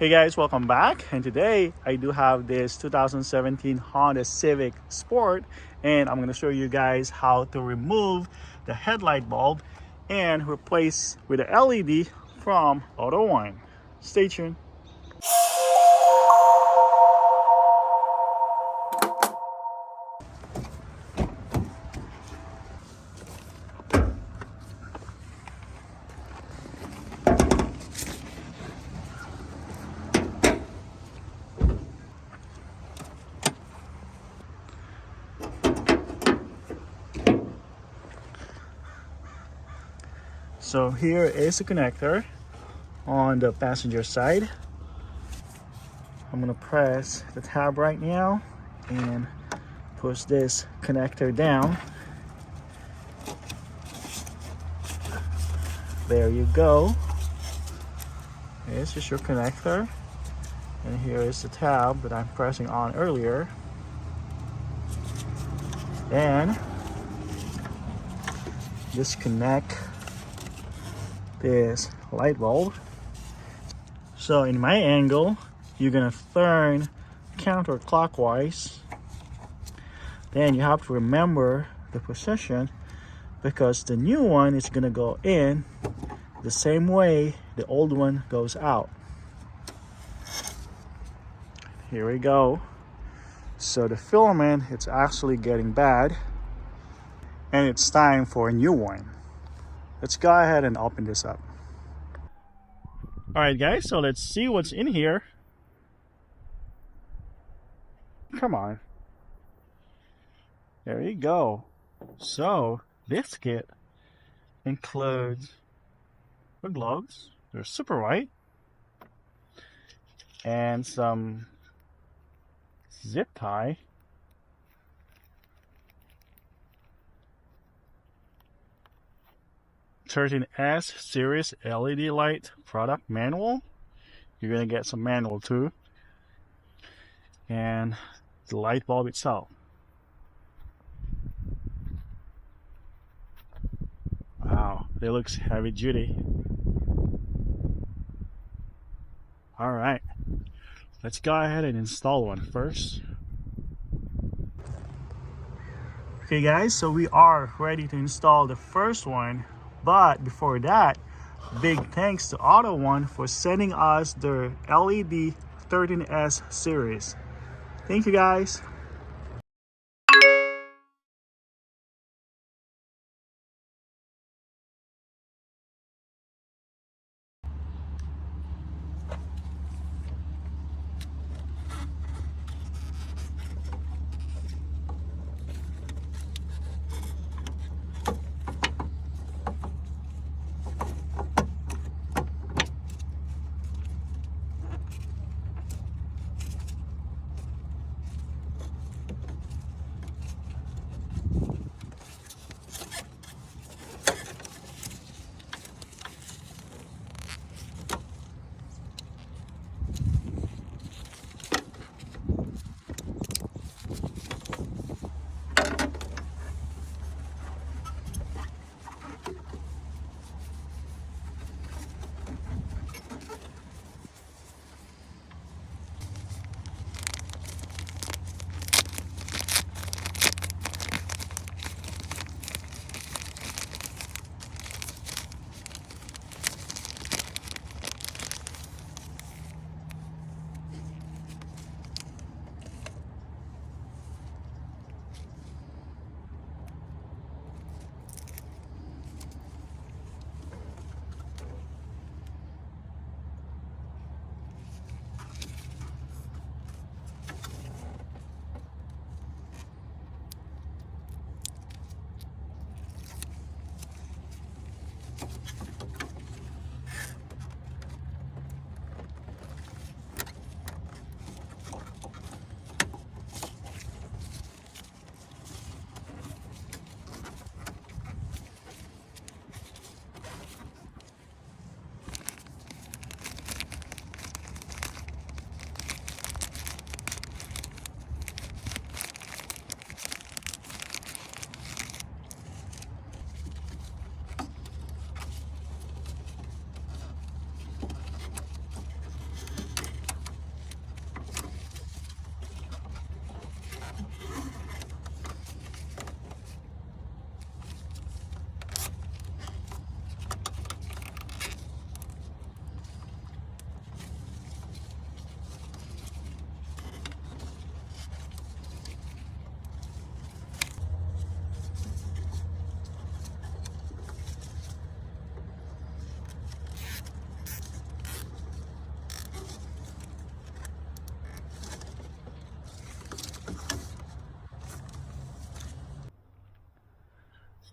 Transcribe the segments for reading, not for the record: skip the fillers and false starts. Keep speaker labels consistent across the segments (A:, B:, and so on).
A: Hey guys, welcome back. And today I do have this 2017 Honda Civic Sport, and I'm going to show you guys how to remove the headlight bulb and replace with the LED from AUTOONE. Stay tuned. So here is the connector on the passenger side. I'm gonna press the tab right now and push this connector down. There you go. This is your connector, and here is the tab that I'm pressing on earlier. Then disconnect this light bulb. So in my angle, you're gonna turn counterclockwise. Then you have to remember the position, because the new one is gonna go in the same way the old one goes out. Here we go. So the filament, it's actually getting bad, and it's time for a new one. Let's go ahead and open this up. All right guys, so let's see what's in here. Come on. There you go. So this kit includes the gloves. They're super white, and some zip tie, '13S series LED light product manual. You're gonna get some manual too, and the light bulb itself. Wow, it looks heavy duty. All right, let's go ahead and install one first. Okay guys, so we are ready to install the first one, but before that, big thanks to AUTOONE for sending us their LED 13S series. Thank you guys.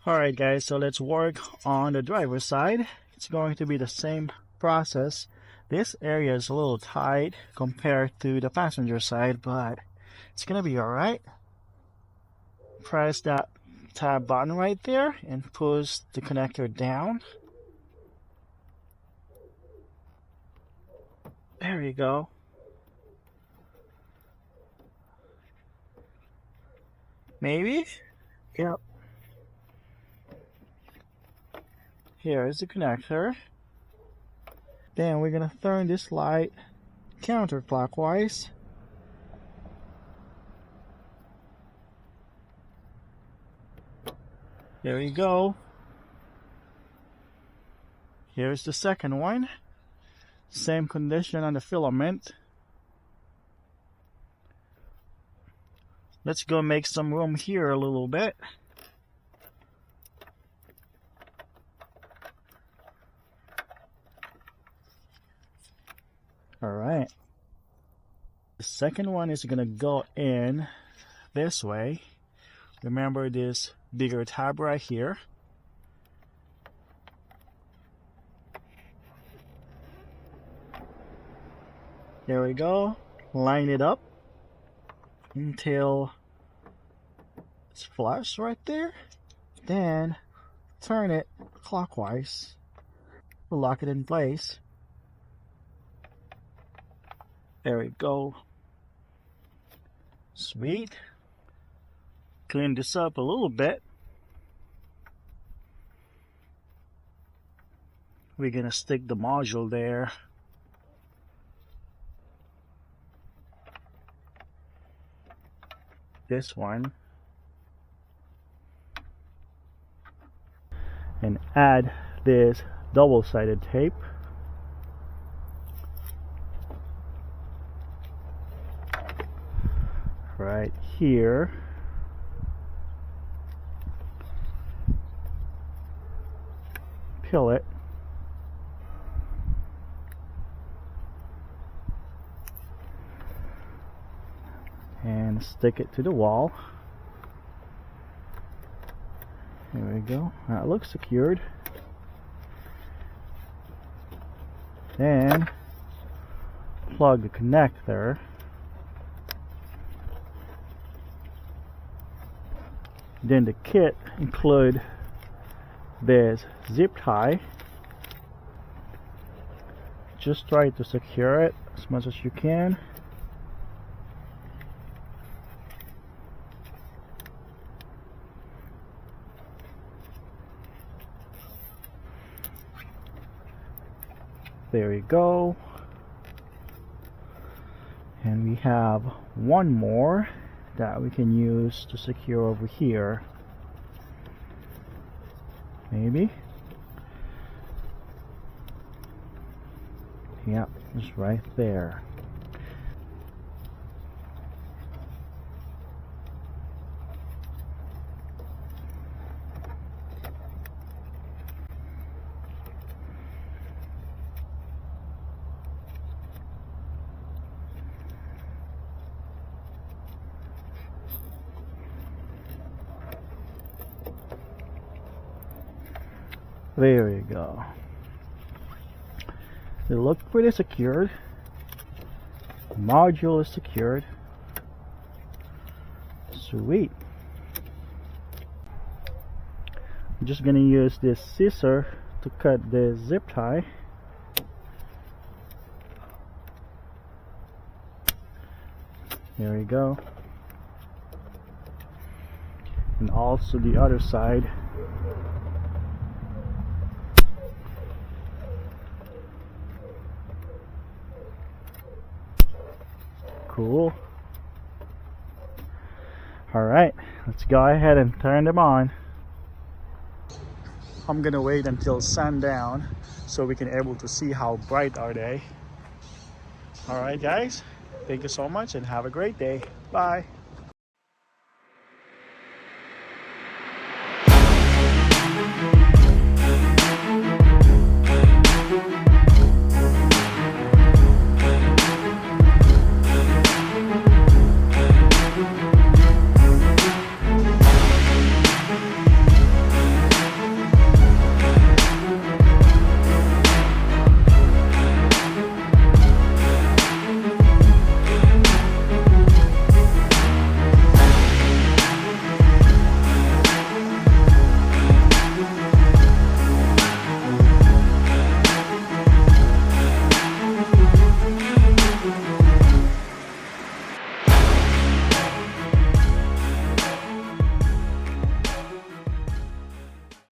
A: Alright guys, so let's work on the driver's side. It's going to be the same process. This area is a little tight compared to the passenger side, but it's gonna be alright. Press that tab button right there and push the connector down. There you go. Maybe? Yep. Here is the connector. Then we're gonna turn this light counterclockwise. There you go. Here's the second one. Same condition on the filament. Let's go make some room here a little bit. Alright. The second one is gonna go in this way. Remember this bigger tab right here. There we go. Line it up until it's flush right there. Then turn it clockwise. Lock it in place. There we go. Sweet. Clean this up a little bit. We're gonna stick the module there. This one. And add this double-sided tape. Right here. Peel it. And stick it to the wall. There we go. That looks secured. Then plug the connector. Then the kit include this zip tie. Just try to secure it as much as you can. There we go. And we have one more that we can use to secure over here. Maybe. Yep, it's right there. There you go. It looks pretty secured. The module is secured. Sweet. I'm just gonna use this scissor to cut the zip tie. There we go. And also the other side. Cool. Alright, let's go ahead and turn them on. I'm gonna wait until sundown so we can able to see how bright are they. Alright guys, thank you so much and have a great day. Bye.